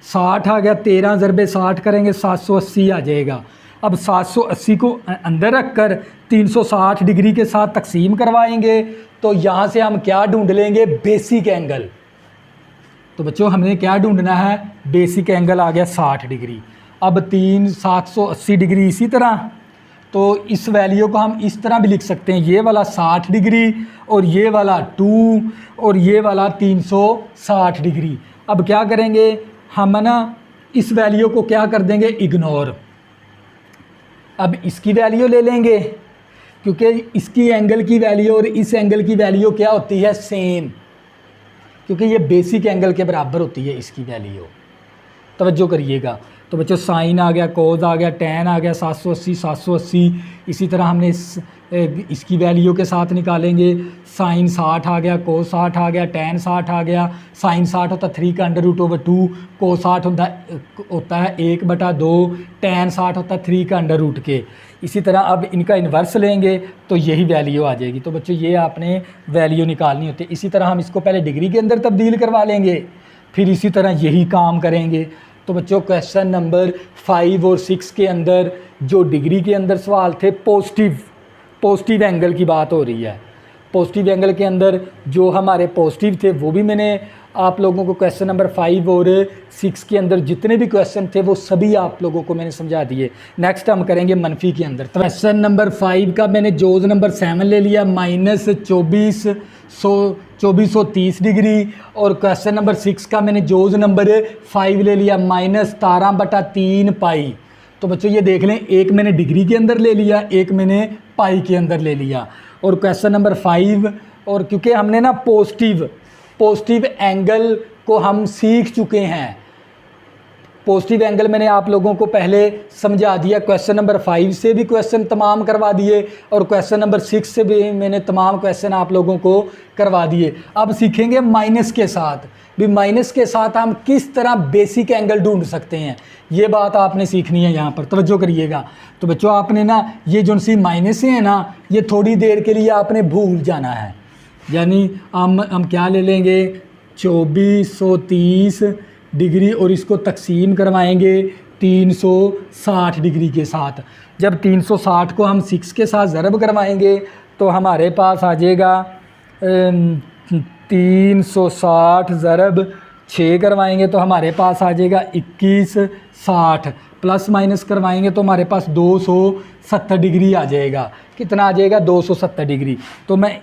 60 आ गया। 13 ज़रबे 60 करेंगे 780 आ जाएगा। अब 780 को अंदर रख कर 360 डिग्री के साथ तकसीम करवाएंगे तो यहाँ से हम क्या ढूंढ लेंगे? Basic angle. तो बच्चों हमने क्या ढूंढना है? बेसिक एंगल आ गया 60 डिग्री। अब 780 डिग्री इसी तरह, तो इस वैल्यू को हम इस तरह भी लिख सकते हैं, ये वाला 60 डिग्री और ये वाला 2 और ये वाला 360 डिग्री। अब क्या करेंगे हम ना, इस वैल्यू को क्या कर देंगे? इग्नोर। अब इसकी वैल्यू ले लेंगे क्योंकि इसकी एंगल की वैल्यू और इस एंगल की वैल्यू क्या होती है? सेम, क्योंकि ये बेसिक एंगल के बराबर होती है इसकी वैल्यू। तवज्जो करिएगा। तो बच्चों साइन आ गया, कोस आ गया, टैन आ गया, 780 780। इसी तरह हमने इसकी वैल्यू के साथ निकालेंगे। साइन 60 आ गया, कोस 60 आ गया, टैन 60 आ गया। साइन 60 होता है 3 का √/2, कोस 60 होता है 1/2, टैन 60 होता है 3 का √ के। इसी तरह अब इनका इन्वर्स लेंगे तो यही वैल्यू आ जाएगी। तो बच्चों ये आपने वैल्यू निकालनी होती है। इसी तरह हम इसको पहले डिग्री के अंदर तब्दील करवा लेंगे, फिर इसी तरह यही काम करेंगे। तो बच्चों क्वेश्चन नंबर 5 और 6 के अंदर जो डिग्री के अंदर सवाल थे, पॉजिटिव एंगल की बात हो रही है। पॉजिटिव एंगल के अंदर जो हमारे पॉजिटिव थे वो भी मैंने आप लोगों को क्वेश्चन नंबर 5 और 6 के अंदर जितने भी क्वेश्चन थे वो सभी आप लोगों को मैंने समझा दिए। नेक्स्ट हम करेंगे मनफी के अंदर। तो क्वेश्चन नंबर 5 का मैंने जोज नंबर 7 ले लिया -2430 डिग्री, और क्वेश्चन नंबर 6 का मैंने जोज नंबर 5 ले लिया -17/3 पाई। तो बच्चों ये देख लें, एक मैंने डिग्री के अंदर ले लिया, एक मैंने पाई के अंदर ले लिया। और क्वेश्चन नंबर 5, और क्योंकि हमने ना पॉजिटिव एंगल को हम सीख चुके हैं, पॉजिटिव एंगल मैंने आप लोगों को पहले समझा दिया। क्वेश्चन नंबर 5 से भी क्वेश्चन तमाम करवा दिए और क्वेश्चन नंबर 6 से भी मैंने तमाम क्वेश्चन आप लोगों को करवा दिए। अब सीखेंगे माइनस के साथ भी, माइनस के साथ हम किस तरह बेसिक एंगल ढूंढ सकते हैं, ये बात आपने सीखनी है। यहाँ पर तवज्जो करिएगा। तो बच्चों आपने ना ये जो सी माइनस है ना, ये थोड़ी देर के लिए आपने भूल जाना है। यानी हम क्या ले लेंगे, 2430 डिग्री और इसको तकसीम करवाएंगे 360 डिग्री के साथ। जब 360 को हम 6 के साथ ज़रब करवाएंगे तो हमारे पास आ जाएगा 360 ज़रब 6 करवाएंगे तो हमारे पास आ जाएगा 2160, प्लस माइनस करवाएंगे तो हमारे पास 270 डिग्री आ जाएगा। कितना आ जाएगा, 270 डिग्री। तो मैं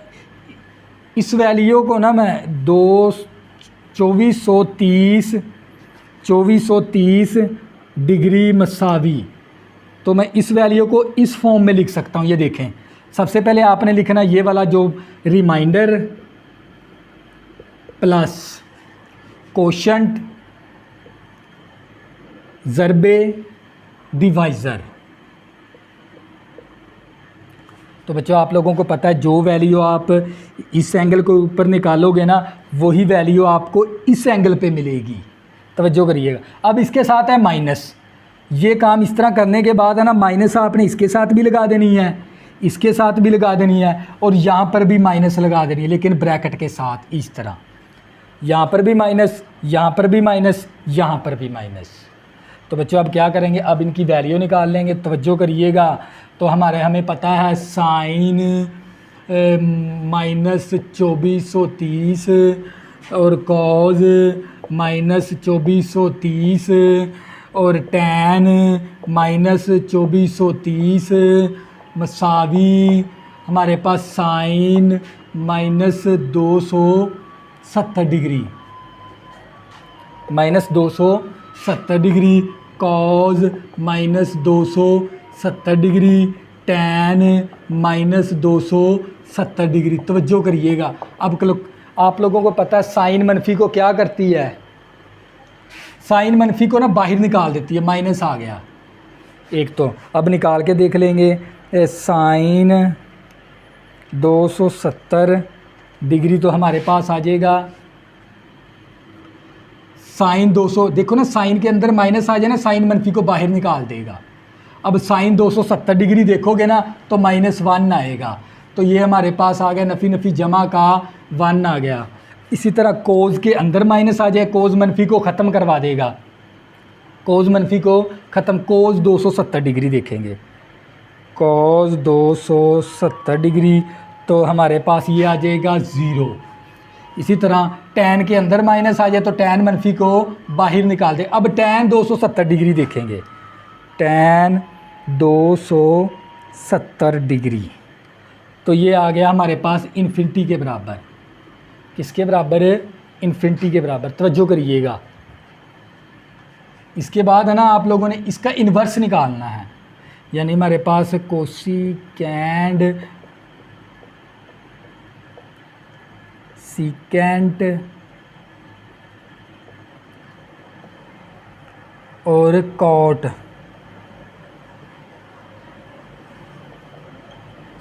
इस वैल्यू को ना मैं 2430 डिग्री मसावी, तो मैं इस वैल्यू को इस फॉर्म में लिख सकता हूँ। ये देखें, सबसे पहले आपने लिखना ये वाला जो रिमाइंडर प्लस कोशंट ज़रबे डिवाइज़र। तो बच्चों आप लोगों को पता है जो वैल्यू आप इस एंगल को ऊपर निकालोगे ना, वही वैल्यू आपको इस एंगल पे मिलेगी। तवज्जो करिएगा। अब इसके साथ है माइनस। ये काम इस तरह करने के बाद है ना, माइनस आपने इसके साथ भी लगा देनी है, इसके साथ भी लगा देनी है, और यहाँ पर भी माइनस लगा देनी है, लेकिन ब्रैकेट के साथ इस तरह। यहाँ पर भी माइनस, यहाँ पर भी माइनस, यहाँ पर भी माइनस। तो बच्चों अब क्या करेंगे, अब इनकी वैल्यू निकाल लेंगे। तवज्जो करिएगा। तो हमें पता है साइन -2430 और कॉज -2430 और टैन -2430 मसावी हमारे पास sine -270 degree, -270 degree, cos -270 degree, tan -270 degree. तवज्जो करिएगा। अब आप लोगों को पता है साइन मनफी को क्या करती है, साइन मनफी को ना बाहर निकाल देती है। माइनस आ गया एक, तो अब निकाल के देख लेंगे। साइन 270 डिग्री तो हमारे पास आ जाएगा साइन 200। देखो ना, साइन के अंदर माइनस आ जाए ना, साइन मनफी को बाहर निकाल देगा। अब साइन 270 डिग्री देखोगे ना तो -1 आएगा। तो ये हमारे पास आ गया नफ़ी नफ़ी जमा का 1 आ गया। इसी तरह कोज़ के अंदर माइनस आ जाए, कोज़ मनफी को ख़त्म करवा देगा, कोज़ मनफी को ख़त्म। कोज़ 270 डिग्री देखेंगे, कोज़ 270 डिग्री तो हमारे पास ये आ जाएगा 0। इसी तरह टैन के अंदर माइनस आ जाए तो टैन मनफी को बाहर निकाल दे। अब टैन 270 डिग्री देखेंगे, टैन 270 डिग्री तो ये आ गया हमारे पास इन्फिनिटी के बराबर। किसके बराबर है, इन्फिनिटी के बराबर। तवज्जो करिएगा। इसके बाद है ना आप लोगों ने इसका इन्वर्स निकालना है, यानी हमारे पास कोसिकेंड सीकेंट और कॉट।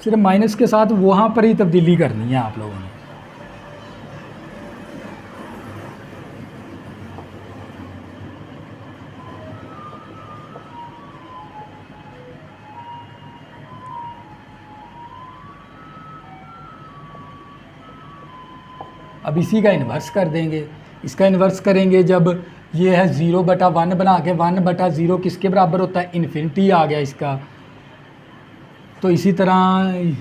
सिर्फ माइनस के साथ वहाँ पर ही तब्दीली करनी है आप लोगों ने। अब इसी का इन्वर्स कर देंगे। इसका इन्वर्स करेंगे जब ये है 0/1 बना के, 1/0 किसके बराबर होता है, इन्फिनिटी आ गया इसका। तो इसी तरह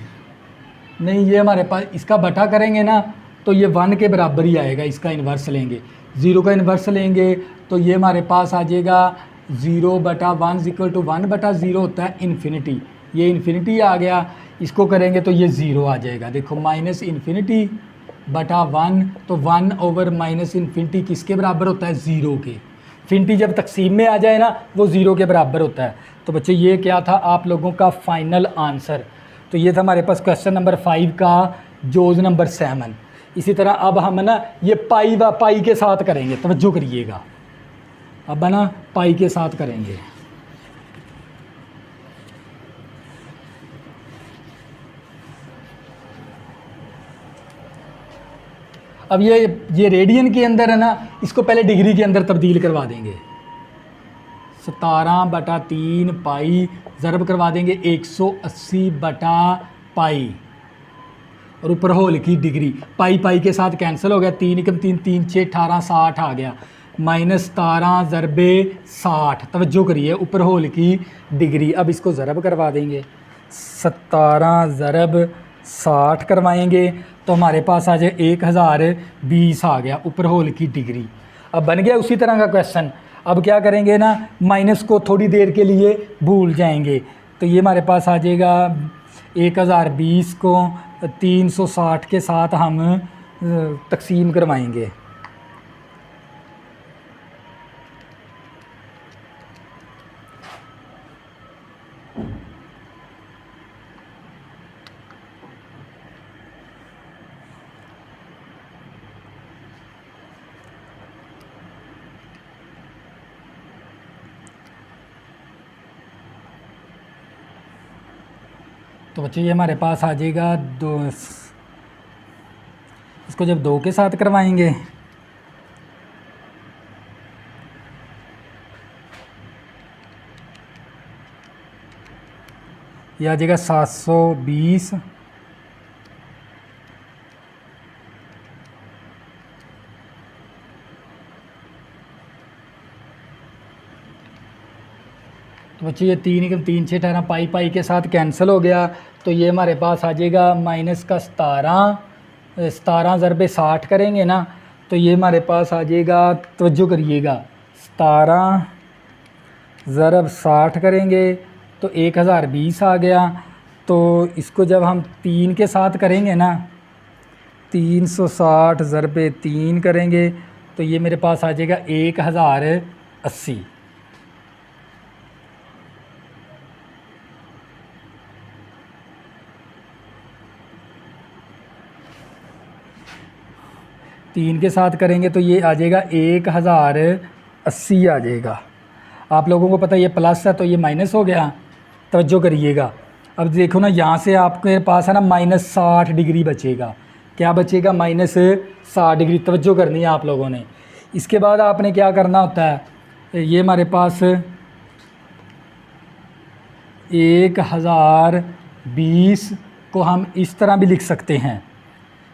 नहीं, ये हमारे पास इसका बटा करेंगे ना तो ये 1 के बराबर ही आएगा। इसका इन्वर्स लेंगे, 0 का इन्वर्स लेंगे तो ये हमारे पास आ जाएगा 0/1 इक्वल टू 1/0 होता है इन्फिनिटी। ये इन्फिनिटी आ गया, इसको करेंगे तो ये 0 आ जाएगा। देखो -∞/1 तो 1/-∞ किसके बराबर होता है? 0 के। फिनिटी जब तकसीम में आ जाए ना वो 0 के बराबर होता है। तो बच्चे ये क्या था आप लोगों का फाइनल आंसर। तो ये था हमारे पास क्वेश्चन नंबर 5 का जोज नंबर 7। इसी तरह अब हम ना ये पाई के साथ करेंगे, तवज्जो करिएगा। अब ना पाई के साथ करेंगे। अब ये रेडियन के अंदर है ना, इसको पहले डिग्री के अंदर तब्दील करवा देंगे। 17/3 पाई ज़रब करवा देंगे 180/पाई और ऊपर होल की डिग्री। पाई के साथ कैंसिल हो गया, 3 × 3 3 6 18 60 आ गया। -17 ज़रबे 60, तवज्जो करिए, ऊपर होल की डिग्री। अब इसको ज़रब करवा देंगे, 17 ज़रब 60 करवाएंगे तो हमारे पास आ जाए 1020 आ गया, ऊपर होल की डिग्री। अब बन गया उसी तरह का क्वेश्चन। अब क्या करेंगे ना, माइनस को थोड़ी देर के लिए भूल जाएंगे तो ये हमारे पास आ जाएगा 1020 को 360 के साथ हम तकसीम करवाएंगे। तो बच्चे ये हमारे पास आ जाएगा 2। इसको जब 2 के साथ करवाएंगे ये आ जाएगा 720 तो बच्चे ये 3 × 3 6 18 पाई के साथ कैंसिल हो गया तो ये हमारे पास आ जाएगा माइनस का 17 ज़रबे 60 करेंगे ना तो ये हमारे पास आ जाएगा, तवज्जो करिएगा, 17 ज़रब 60 करेंगे तो 1020 आ गया। तो इसको जब हम 3 के साथ करेंगे ना, 360 ज़रबे 3 करेंगे तो ये मेरे पास आ जाएगा 1080। तीन के साथ करेंगे तो ये आ जाएगा 1080 आ जाएगा। आप लोगों को पता है ये प्लस है तो ये माइनस हो गया, तवज्जो करिएगा। अब देखो ना यहाँ से आपके पास है ना -60 डिग्री बचेगा। क्या बचेगा? -60 डिग्री। तवज्जो करनी है आप लोगों ने। इसके बाद आपने क्या करना होता है, ये हमारे पास 1020 को हम इस तरह भी लिख सकते हैं।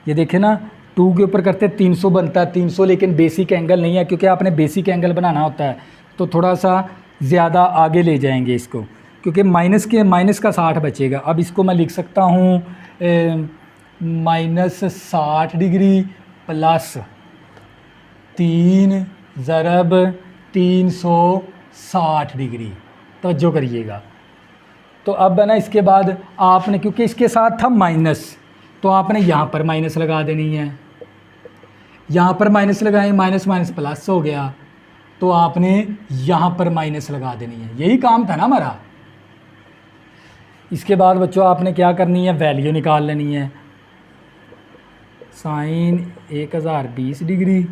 ये देखें ना 2 के ऊपर करते 300 बनता है, 300 लेकिन बेसिक एंगल नहीं है क्योंकि आपने बेसिक एंगल बनाना होता है तो थोड़ा सा ज़्यादा आगे ले जाएंगे इसको, क्योंकि माइनस का 60 बचेगा। अब इसको मैं लिख सकता हूँ -60 डिग्री प्लस 3 ज़रब 360 डिग्री। तवज्जो करिएगा। तो अब है ना इसके बाद आपने, क्योंकि इसके साथ था माइनस तो आपने यहाँ पर माइनस लगा देनी है। यहाँ पर माइनस लगाएं, माइनस माइनस प्लस हो गया तो आपने यहाँ पर माइनस लगा देनी है। यही काम था ना हमारा। इसके बाद बच्चों आपने क्या करनी है, वैल्यू निकाल लेनी है। साइन 1020 डिग्री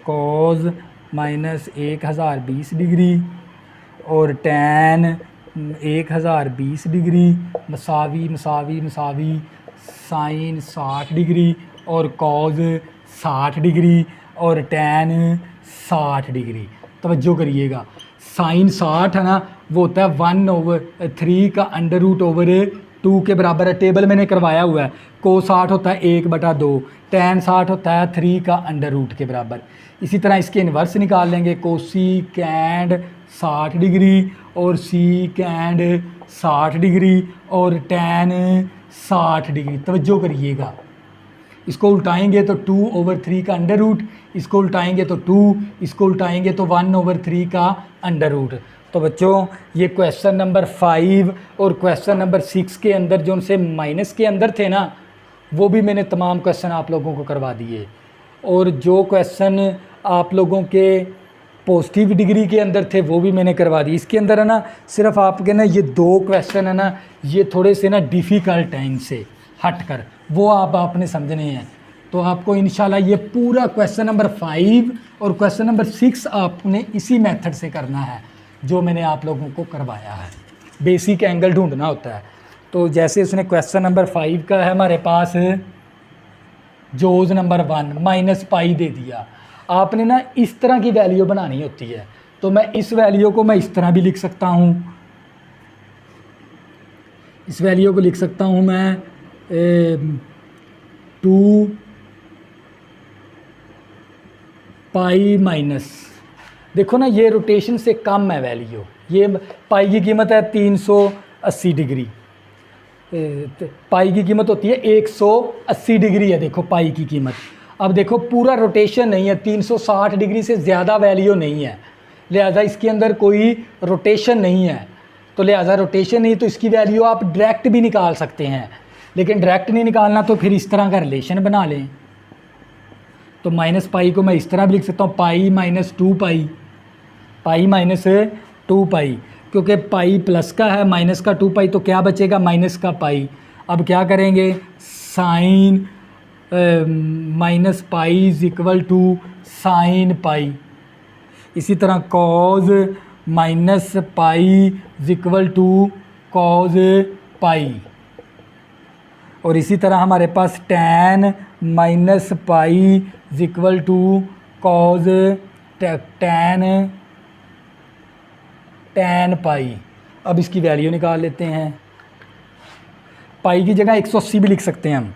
कॉज -1020 डिग्री और टैन 1020 डिग्री मसावी साइन 60 डिग्री और कॉज 60 डिग्री और टैन 60 डिग्री। तवज्जो करिएगा, साइन 60 है ना वो होता है 1/3 का √2 के बराबर है। टेबल मैंने करवाया हुआ है। को 60 होता है 1/2, टैन 60 होता है 3 का √2 के बराबर। इसी तरह इसके इन्वर्स निकाल लेंगे, कोसिकेंड 60 डिग्री और सीकेंड 60 डिग्री और टैन 60 डिग्री। तवज्जो करिएगा, इसको उल्टाएंगे तो 2/3 का अंडर रूट, इसको उल्टाएंगे तो 2, इसको उल्टाएंगे तो 1/3 का अंडर रूट। तो बच्चों ये क्वेश्चन नंबर 5 और क्वेश्चन नंबर 6 के अंदर जो उनसे माइनस के अंदर थे ना, वो भी मैंने तमाम क्वेश्चन आप लोगों को करवा दिए। और जो क्वेश्चन आप लोगों के पॉजिटिव डिग्री के अंदर थे वो भी मैंने करवा दिए। इसके अंदर है ना सिर्फ आपके ना ये 2 क्वेश्चन है ना, ये थोड़े से ना डिफ़िकल्ट हैं, इनसे हट कर वो आपने समझने हैं। तो आपको इंशाल्लाह ये पूरा क्वेश्चन नंबर 5 और क्वेश्चन नंबर 6 आपने इसी मेथड से करना है जो मैंने आप लोगों को करवाया है। बेसिक एंगल ढूंढना होता है। तो जैसे उसने क्वेश्चन नंबर 5 का है हमारे पास जोज नंबर 1 -पाई दे दिया, आपने ना इस तरह की वैल्यू बनानी होती है। तो मैं इस वैल्यू को मैं इस तरह भी लिख सकता हूँ, इस वैल्यू को लिख सकता हूँ मैं 2 पाई माइनस, देखो ना ये रोटेशन से कम है वैल्यू, ये पाई की कीमत है 380 डिग्री, पाई की कीमत होती है 180 डिग्री है, देखो पाई की कीमत। अब देखो पूरा रोटेशन नहीं है, 360 डिग्री से ज़्यादा वैल्यू नहीं है, लिहाजा इसके अंदर कोई रोटेशन नहीं है। तो लिहाजा रोटेशन नहीं तो इसकी वैल्यू आप डायरेक्ट भी निकाल सकते हैं, लेकिन डायरेक्ट नहीं निकालना तो फिर इस तरह का रिलेशन बना लें। तो -पाई को मैं इस तरह भी लिख सकता हूँ, पाई -2 पाई, पाई -2 पाई, क्योंकि पाई प्लस का है, माइनस का 2 पाई, तो क्या बचेगा माइनस का पाई। अब क्या करेंगे, साइन -पाई = साइन पाई। इसी तरह कॉज -पाई = कॉज पाई। और इसी तरह हमारे पास tan -पाई = कॉज tan पाई। अब इसकी वैल्यू निकाल लेते हैं, पाई की जगह 180 भी लिख सकते हैं हम,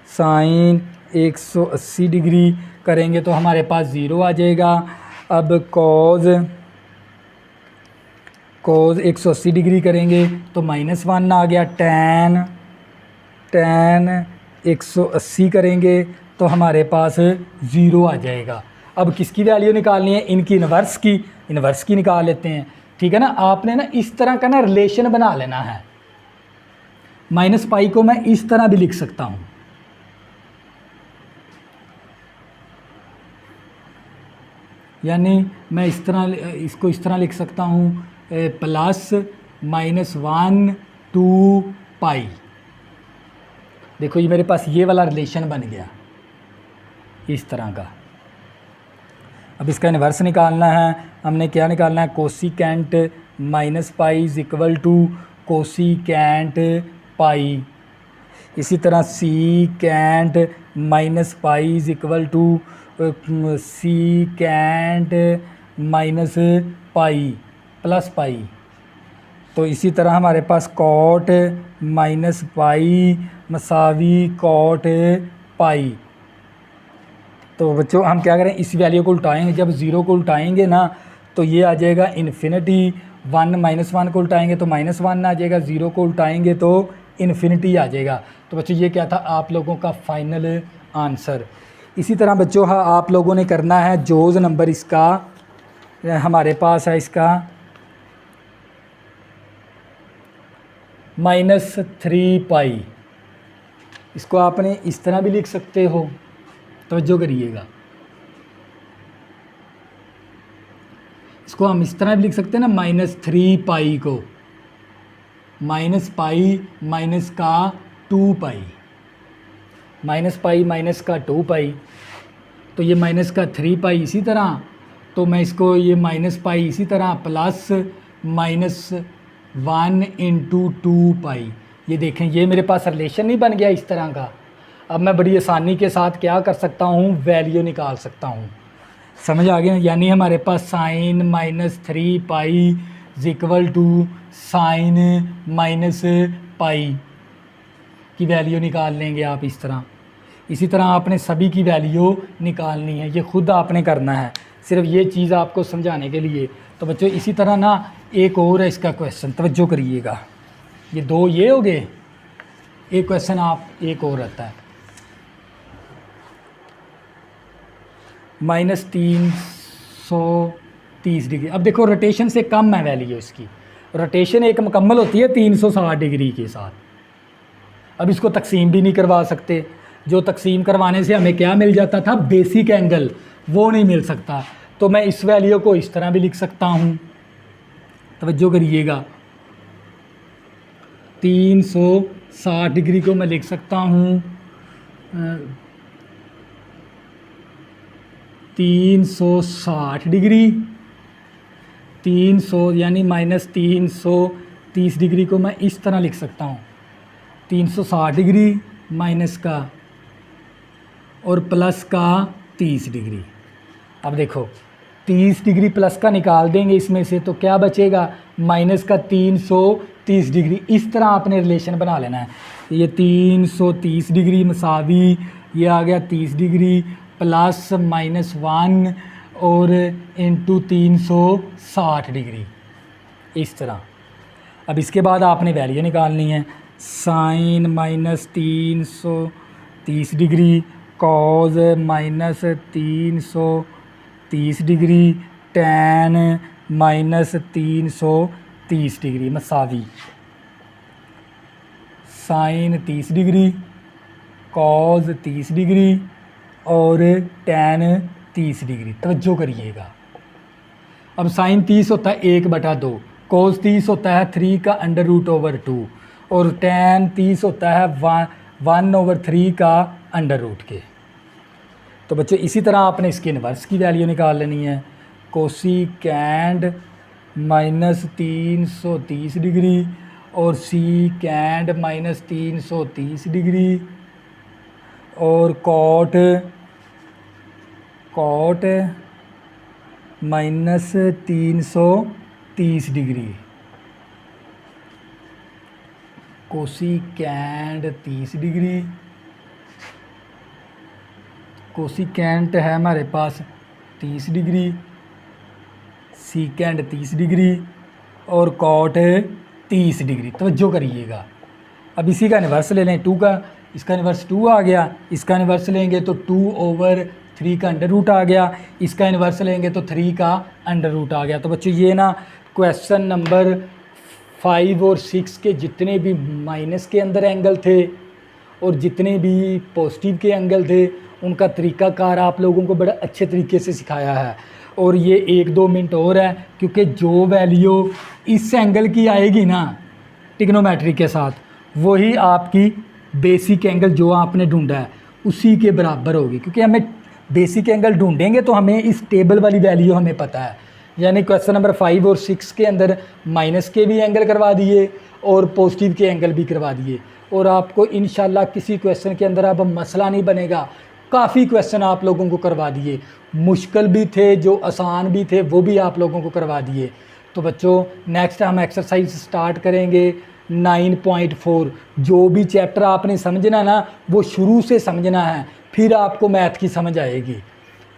साइन 180 डिग्री करेंगे तो हमारे पास 0 आ जाएगा। अब कॉज 180 डिग्री करेंगे तो -1 आ गया, tan 180 करेंगे तो हमारे पास 0 आ जाएगा। अब किसकी वैल्यू निकालनी है, इनकी इन्वर्स की निकाल लेते हैं, ठीक है ना। आपने ना इस तरह का ना रिलेशन बना लेना है, -पाई को मैं इस तरह भी लिख सकता हूँ, यानी मैं इस तरह इसको इस तरह लिख सकता हूँ, +-1 2 पाई। देखो ये मेरे पास ये वाला रिलेशन बन गया इस तरह का। अब इसका इन्वर्स निकालना है, हमने क्या निकालना है, कोसिकेंट -पाई = कोसिकेंट पाई। इसी तरह सीकेंट -पाई = सीकेंट -पाई प्लस पाई। तो इसी तरह हमारे पास कॉट -पाई = कॉट पाई। तो बच्चों हम क्या करें, इस वैल्यू को उल्टाएंगे, जब 0 को उल्टाएंगे ना तो ये आ जाएगा इन्फिनिटी, 1 -1 को उल्टाएंगे तो -1 आ जाएगा, 0 को उल्टाएंगे तो इन्फिनिटी आ जाएगा। तो बच्चों ये क्या था आप लोगों का फाइनल आंसर। इसी तरह बच्चों हाँ आप लोगों ने करना है जोज नंबर, इसका हमारे पास है इसका -3 पाई, इसको आपने इस तरह भी लिख सकते हो, तवज्जो करिएगा, इसको हम इस तरह भी लिख सकते हैं ना, -3 पाई को -पाई माइनस का 2 पाई, -पाई माइनस का 2 पाई, तो ये -3 पाई इसी तरह, तो मैं इसको ये -पाई इसी तरह +-1 × 2 पाई। ये देखें ये मेरे पास रिलेशन नहीं बन गया इस तरह का। अब मैं बड़ी आसानी के साथ क्या कर सकता हूँ, वैल्यू निकाल सकता हूँ, समझ आ गया। यानी हमारे पास साइन -3 पाई = साइन -पाई की वैल्यू निकाल लेंगे आप इस तरह। इसी तरह आपने सभी की वैल्यू निकालनी है, ये खुद आपने करना है, सिर्फ ये चीज़ आपको समझाने के लिए। तो बच्चों इसी तरह ना एक और है इसका क्वेश्चन, तवज्जो करिएगा, ये 2 ये हो गए, एक क्वेश्चन आप एक और रहता है, -330 डिग्री। अब देखो रोटेशन से कम है वैल्यू इसकी, रोटेशन एक मुकम्मल होती है 360 डिग्री के साथ। अब इसको तकसीम भी नहीं करवा सकते, जो तकसीम करवाने से हमें क्या मिल जाता था, बेसिक एंगल, वो नहीं मिल सकता। तो मैं इस वैल्यू को इस तरह भी लिख सकता हूँ, तवज्जो करिएगा, 360 डिग्री को मैं लिख सकता हूँ 360 डिग्री, 300 यानी -330 डिग्री को मैं इस तरह लिख सकता हूँ, 360 डिग्री माइनस का और प्लस का 30 डिग्री। अब देखो 30 डिग्री प्लस का निकाल देंगे इसमें से तो क्या बचेगा, माइनस का 330 डिग्री। इस तरह आपने रिलेशन बना लेना है। ये 330 डिग्री मसावी, ये आ गया 30 डिग्री प्लस -1 और इंटू 360 डिग्री, इस तरह। अब इसके बाद आपने वैल्यू निकालनी है, sine -330 degree, cos -330 degree, tan -330 degree मसावी साइन 30 डिग्री, कॉज 30 डिग्री और टैन 30 डिग्री। तवज्जो करिएगा। अब साइन 30 होता है 1/2, कॉस 30 होता है 3 का √/2 और टैन 30 होता है 1/3 का √. के। तो बच्चों इसी तरह आपने इसके इन्वर्स की वैल्यू निकाल लेनी है, कोसिकेंड -330 डिग्री और सीकेंड -330 डिग्री और cot -330 degree, cosecant 30 degree, cosecant है हमारे पास 30 डिग्री, सीकेंड 30 डिग्री और कॉट 30 डिग्री। तवज्जो करिएगा। अब इसी का इन्वर्स ले लें 2 का, इसका इन्वर्स 2 आ गया, इसका इन्वर्स लेंगे तो 2/3 का √. आ गया, इसका इन्वर्स लेंगे तो 3 का √. आ गया। तो बच्चों ये ना क्वेश्चन नंबर 5 और 6 के जितने भी माइनस के अंदर एंगल थे और जितने भी पॉजिटिव के एंगल थे, उनका तरीक़ाकार आप लोगों को बड़ा अच्छे तरीके से सिखाया है। और ये 1-2 मिनट और है, क्योंकि जो वैल्यू इस एंगल की आएगी ना ट्रिग्नोमेट्री के साथ, वही आपकी बेसिक एंगल जो आपने ढूंढा है उसी के बराबर होगी। क्योंकि हमें बेसिक एंगल ढूंढेंगे तो हमें इस टेबल वाली वैल्यू हमें पता है। यानी क्वेश्चन नंबर 5 और 6 के अंदर माइनस के भी एंगल करवा दिए और पॉजिटिव के एंगल भी करवा दिए, और आपको इंशाल्लाह किसी क्वेश्चन के अंदर अब मसला नहीं बनेगा। काफ़ी क्वेश्चन आप लोगों को करवा दिए, मुश्किल भी थे, जो आसान भी थे वो भी आप लोगों को करवा दिए। तो बच्चों नेक्स्ट हम एक्सरसाइज स्टार्ट करेंगे 9.4। जो भी चैप्टर आपने समझना ना वो शुरू से समझना है, फिर आपको मैथ की समझ आएगी।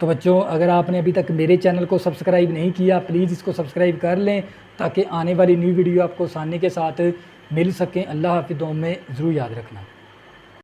तो बच्चों अगर आपने अभी तक मेरे चैनल को सब्सक्राइब नहीं किया, प्लीज़ इसको सब्सक्राइब कर लें ताकि आने वाली न्यू वीडियो आपको आसानी के साथ मिल सकें। अल्लाह हाफ़िज़, दुआ में ज़रूर याद रखना।